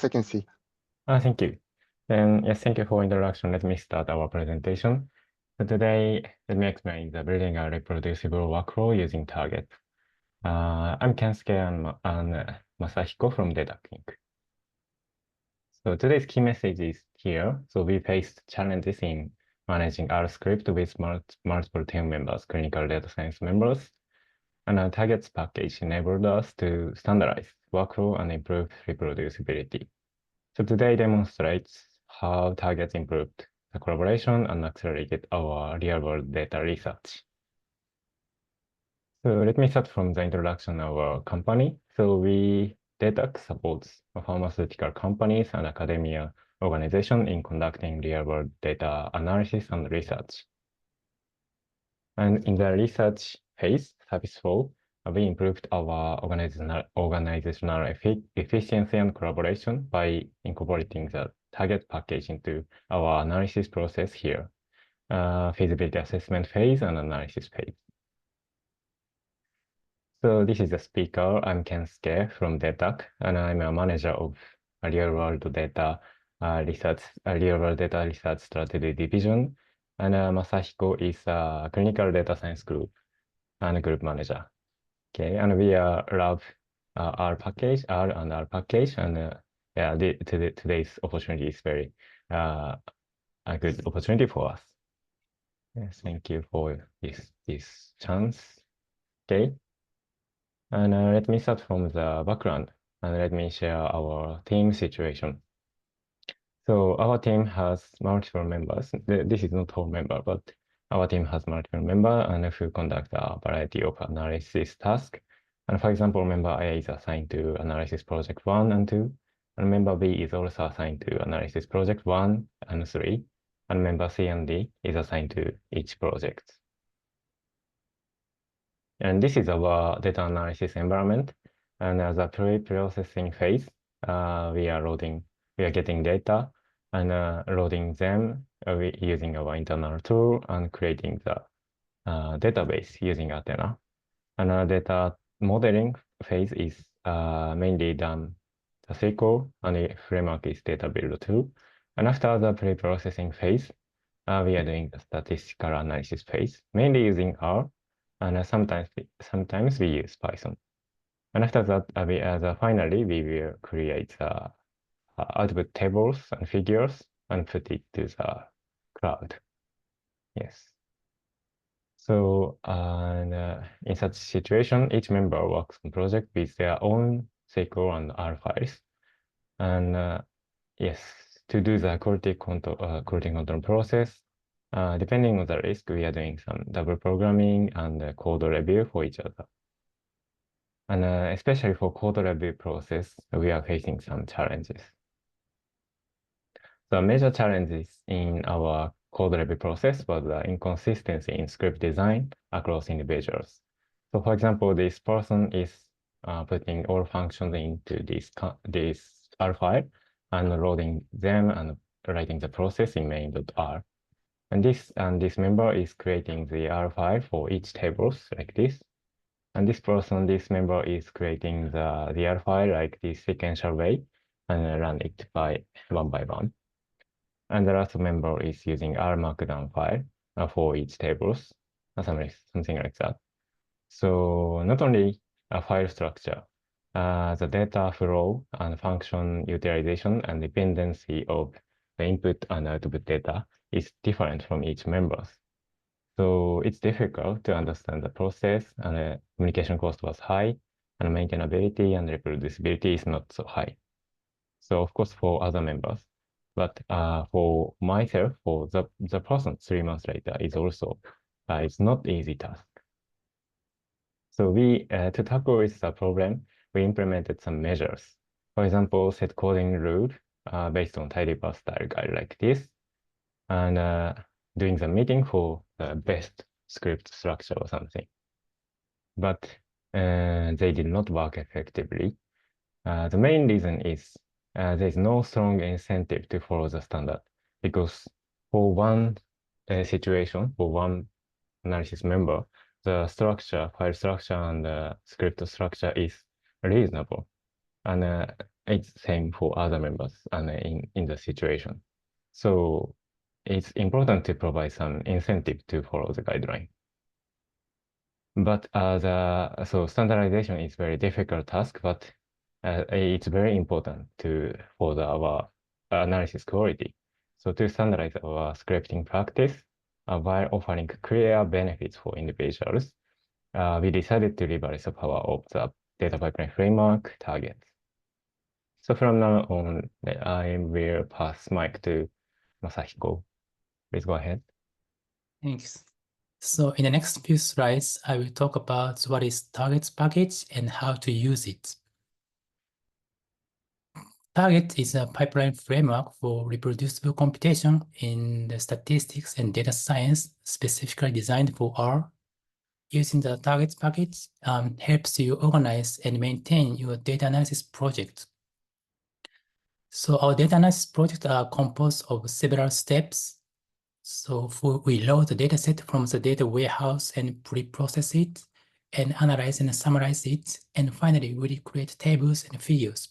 Yes, I can see. Thank you. Then, yes, thank you for introduction. Let me start our presentation. So today, let me explain the building a reproducible workflow using target. I'm Kensuke and Masahiko from Data Inc. So today's key message is here. So we faced challenges in managing our script with multiple team members, clinical data science members, and our targets package enabled us to standardize workflow and improve reproducibility. So today demonstrates how targets improved the collaboration and accelerated our real-world data research. So let me start from the introduction of our company. So DataX supports pharmaceutical companies and academia organizations in conducting real-world data analysis and research. And in the research phase, service flow, we improved our organizational efficiency and collaboration by incorporating the target package into our analysis process here, feasibility assessment phase and analysis phase. So this is the speaker. I'm Kensuke from DataC, and I'm a manager of a real-world data research strategy division. And Masahiko is a clinical data science group and a group manager. Okay, and we love our package, our package, and yeah, today's opportunity is very a good opportunity for us. Yes, thank you for this chance. Okay. And let me start from the background and let me share our team situation. So our team has multiple members. This is not whole member, but our team has multiple members and who conduct a variety of analysis tasks. And for example, member A is assigned to analysis project 1 and 2, and member B is also assigned to analysis project 1 and 3, and member C and D is assigned to each project. And this is our data analysis environment. And as a pre-processing phase, we are getting data and loading them using our internal tool and creating the database using Athena. And our data modeling phase is mainly done the SQL, and the framework is data build tool. And after the pre-processing phase, we are doing the statistical analysis phase, mainly using R, and sometimes we use Python. And after that, finally, we will create output tables and figures and put it to the cloud. Yes. So in such situation, each member works on project with their own SQL and R files. And yes, to do the quality control process, depending on the risk, we are doing some double programming and code review for each other. And especially for code review process, we are facing some challenges. The major challenges in our code review process was the inconsistency in script design across individuals. So for example, this person is putting all functions into this R file and loading them and writing the process in main.r. And this member is creating the R file for each tables like this. And this member is creating the R file like this sequential way and run it by one. And the last member is using R markdown file for each tables, something like that. So not only a file structure, the data flow and function utilization and dependency of the input and output data is different from each member. So it's difficult to understand the process, and communication cost was high, and maintainability and reproducibility is not so high. So of course for other members, but for myself, for the person 3 months later is also, it's not easy task. So to tackle with the problem, we implemented some measures. For example, set coding rule based on tidyverse style guide like this, and doing the meeting for the best script structure or something. But they did not work effectively. The main reason is there is no strong incentive to follow the standard, because for one situation, for one analysis member, the file structure and the script structure is reasonable. And it's same for other members and in the situation. So it's important to provide some incentive to follow the guideline. But so standardization is very difficult task, but it's very important for our analysis quality. So to standardize our scripting practice while offering clear benefits for individuals, we decided to leverage the power of the data pipeline framework targets. So from now on, I will pass mic to Masahiko. Please go ahead. Thanks. So in the next few slides, I will talk about what is targets package and how to use it. Target is a pipeline framework for reproducible computation in the statistics and data science, specifically designed for R. Using the targets package helps you organize and maintain your data analysis project. So our data analysis projects are composed of several steps. So we load the dataset from the data warehouse and pre-process it, and analyze and summarize it, and finally we create tables and figures.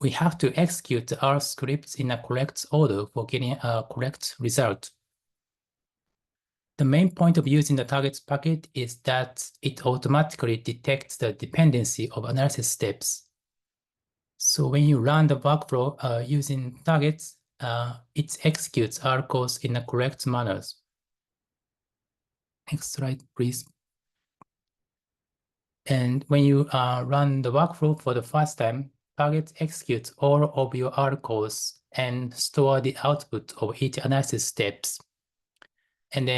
We have to execute our scripts in a correct order for getting a correct result. The main point of using the targets packet is that it automatically detects the dependency of analysis steps. So when you run the workflow using targets, it executes our codes in the correct manners. Next slide, please. And when you run the workflow for the first time, target executes all of your R codes and store the output of each analysis steps. And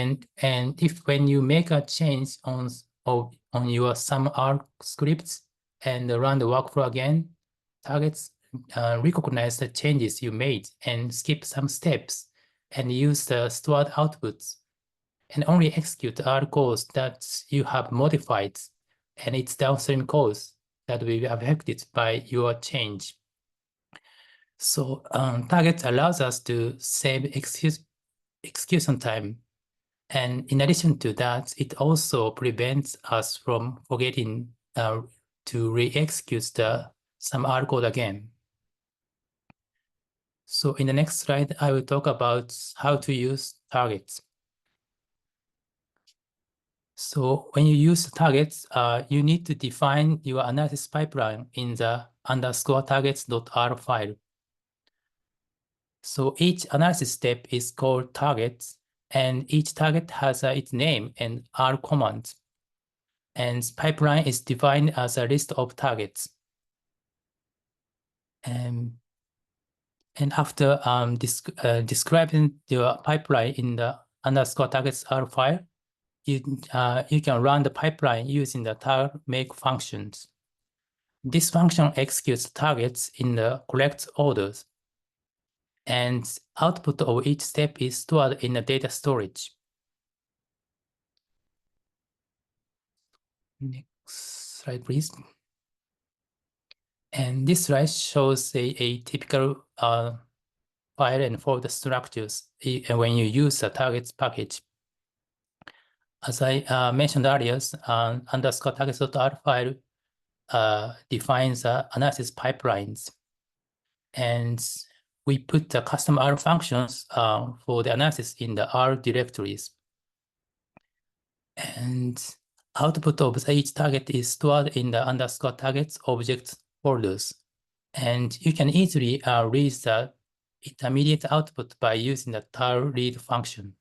if when you make a change on your some R scripts and run the workflow again, targets recognize the changes you made and skip some steps and use the stored outputs and only execute the R codes that you have modified and its downstream codes that will be affected by your change. So target allows us to save execution time. And in addition to that, it also prevents us from forgetting to re-execute some R code again. So in the next slide, I will talk about how to use targets. So when you use targets, you need to define your analysis pipeline in the _targets.r file. So each analysis step is called targets, and each target has its name and R command. And pipeline is defined as a list of targets. And after describing your pipeline in the _targets.r file, you can run the pipeline using the tar make functions. This function executes targets in the correct orders, and output of each step is stored in the data storage. Next slide, please. And this slide shows a typical file and folder structures when you use the targets package. As I mentioned earlier, _targets.r file defines analysis pipelines. And we put the custom R functions for the analysis in the R directories. And output of each target is stored in the _targets object folders. And you can easily read the intermediate output by using the tar read function.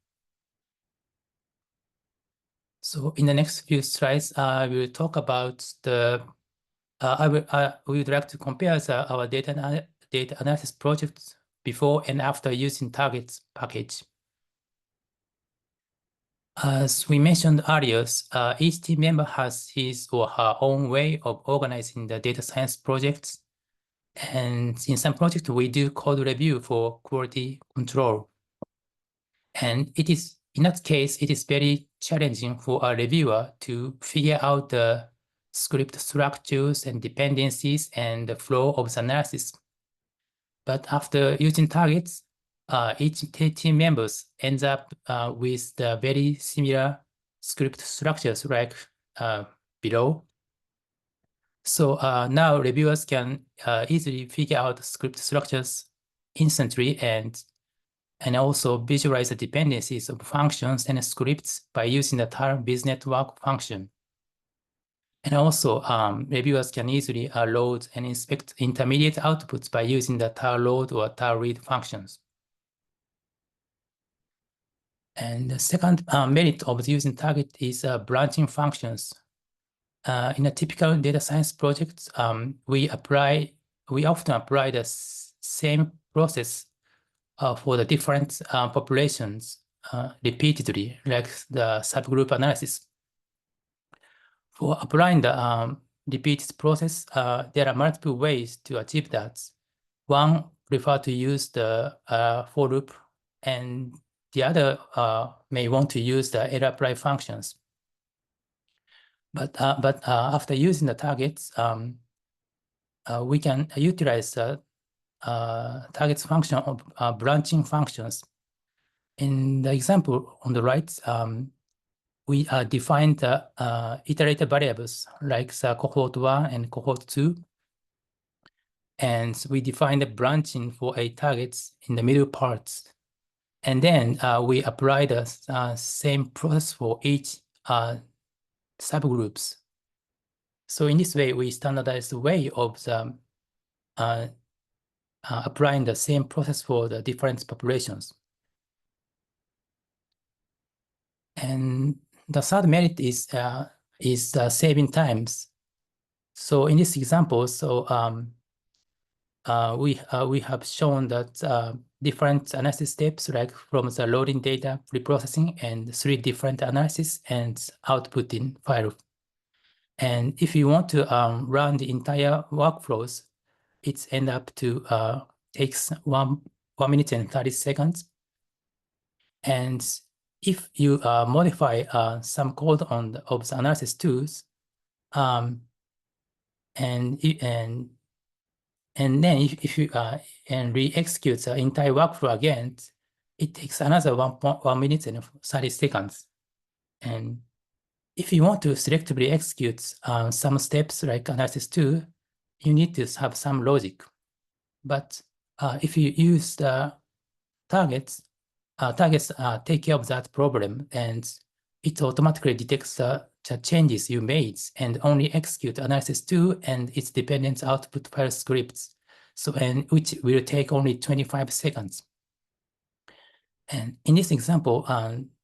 So in the next few slides, I will talk about the, we would like to compare our data analysis projects before and after using targets package. As we mentioned earlier, each team member has his or her own way of organizing the data science projects. And in some projects, we do code review for quality control. And in that case, it is very challenging for a reviewer to figure out the script structures and dependencies and the flow of the analysis. But after using targets, each team members ends up with the very similar script structures like below. So now reviewers can easily figure out script structures instantly and also visualize the dependencies of functions and scripts by using the tar BizNetwork function. And also, reviewers can easily load and inspect intermediate outputs by using the tar load or tar read functions. And the second merit of using target is branching functions. In a typical data science project, we often apply the same process for the different populations repeatedly, like the subgroup analysis. For applying the repeated process, there are multiple ways to achieve that. One prefer to use the for loop, and the other may want to use the lapply functions. But after using the targets, we can utilize the targets function of branching functions. In the example on the right, we defined the iterated variables like the cohort 1 and cohort 2. And we defined the branching for a targets in the middle parts. And then we apply the same process for each subgroups. So in this way, we standardize the way of the applying the same process for the different populations. And the third merit is saving times. So in this example, we have shown that different analysis steps, like from the loading data, preprocessing, and 3 different analysis and outputting file. And if you want to run the entire workflows, it's end up to takes 1 minute and 30 seconds. And if you modify some code of the analysis tools, and then if you re-execute the entire workflow again, it takes another 1 minute and 30 seconds. And if you want to selectively execute some steps like analysis 2, you need to have some logic. But if you use the targets take care of that problem, and it automatically detects the changes you made and only execute analysis 2 and its dependent output file scripts, and which will take only 25 seconds. And in this example,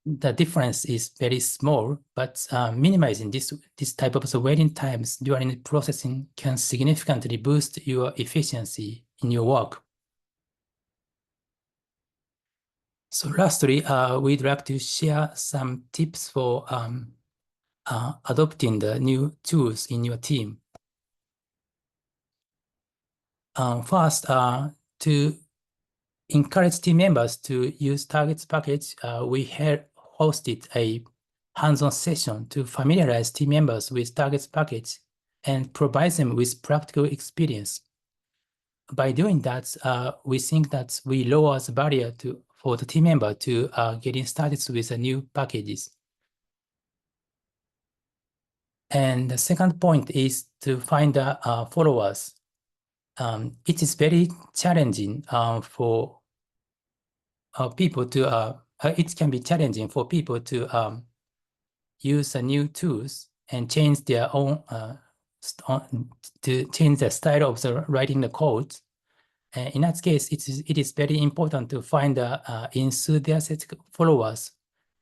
the difference is very small, but minimizing this type of waiting times during processing can significantly boost your efficiency in your work. So lastly, we'd like to share some tips for adopting the new tools in your team. First, to encourage team members to use targets package, we hosted a hands-on session to familiarize team members with targets package and provide them with practical experience. By doing that, we think that we lower the barrier for the team member to getting started with the new packages. And the second point is to find followers. It is very challenging for people to, it can be challenging for people to use new tools and change their own, to change the style of writing the code. In that case, it is very important to find enthusiastic followers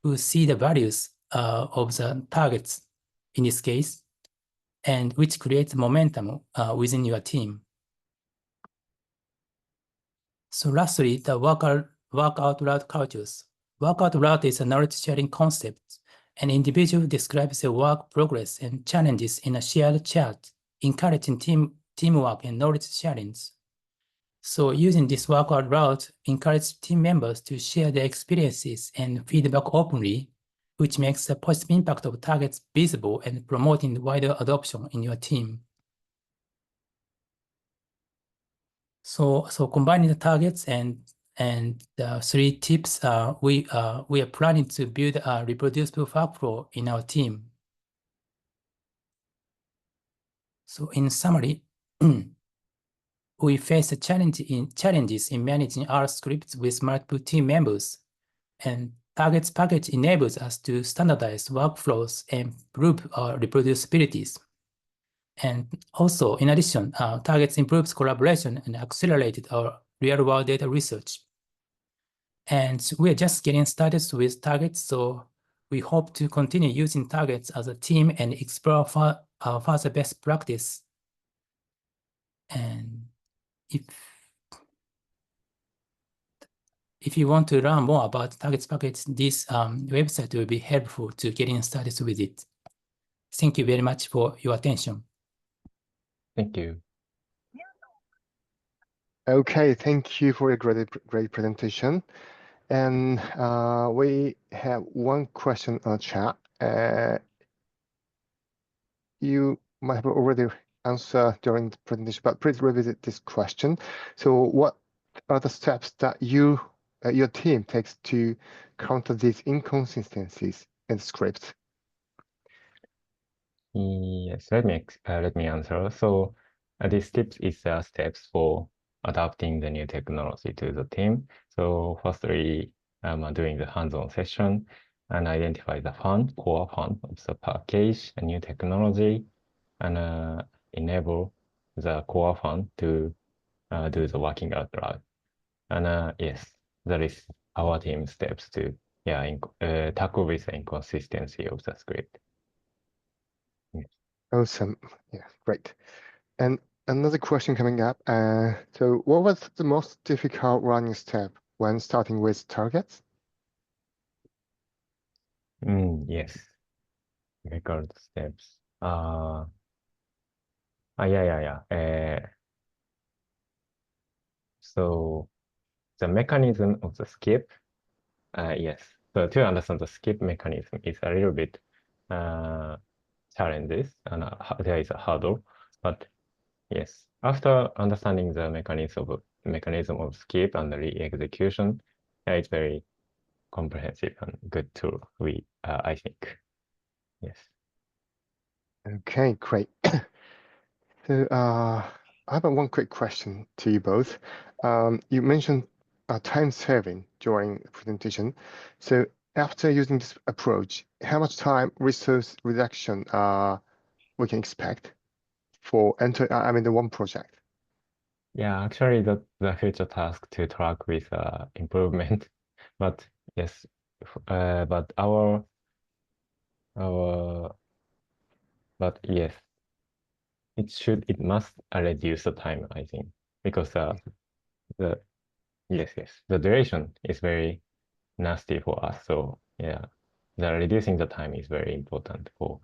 who see the values of the targets in this case, and which creates momentum within your team. So lastly, the work out loud cultures. Work out loud is a knowledge sharing concept. An individual describes their work progress and challenges in a shared chat, encouraging teamwork and knowledge sharing. So using this work out loud encourages team members to share their experiences and feedback openly, which makes the positive impact of targets visible and promoting wider adoption in your team. So combining the targets and the 3 tips, we are planning to build a reproducible workflow in our team. So in summary, we face challenges in managing our scripts with multiple team members, and targets package enables us to standardize workflows and improve our reproducibilities. And also, in addition, targets improves collaboration and accelerated our real-world data research. And we're just getting started with targets, so we hope to continue using targets as a team and explore further best practice. And if you want to learn more about targets package, this website will be helpful to getting started with it. Thank you very much for your attention. Thank you. Okay, thank you for a great presentation. And we have one question on the chat. You might have already answered during the presentation, but please revisit this question. So what are the steps that your team takes to counter these inconsistencies in the script? Yes, let me answer. So these tips is steps for adapting the new technology to the team. So firstly, doing the hands-on session and identify the core fun of the package, a new technology, and enable the core fun to do the working out loud. And yes, that is our team steps to tackle with the inconsistency of the script. Awesome. Yeah, great. And another question coming up. So what was the most difficult running step when starting with targets? Yes. Record steps. So the mechanism of the skip, yes. So to understand the skip mechanism is a little bit challenges, and there is a hurdle. But yes, after understanding the mechanism of skip and the re-execution, it's very comprehensive and good tool. I think, yes. Okay, great. So I have one quick question to you both. You mentioned time saving during the presentation. So after using this approach, how much time resource reduction we can expect for the one project? Yeah, actually, the future task to track with improvement, but yes, but yes, it must reduce the time, I think, because the duration is very nasty for us. So yeah, the reducing the time is very important for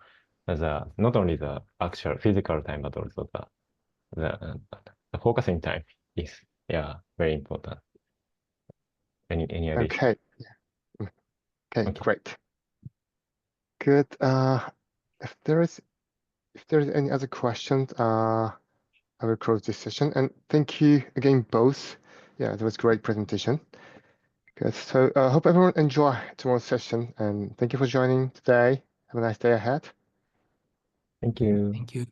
not only the actual physical time, but also the focusing time is very important. Any addition? Okay. Yeah. Okay, great. Good. If there's any other questions, I will close this session. And thank you again, both. Yeah, that was a great presentation. Good. So I hope everyone enjoy tomorrow's session, and thank you for joining today. Have a nice day ahead. Thank you. Thank you.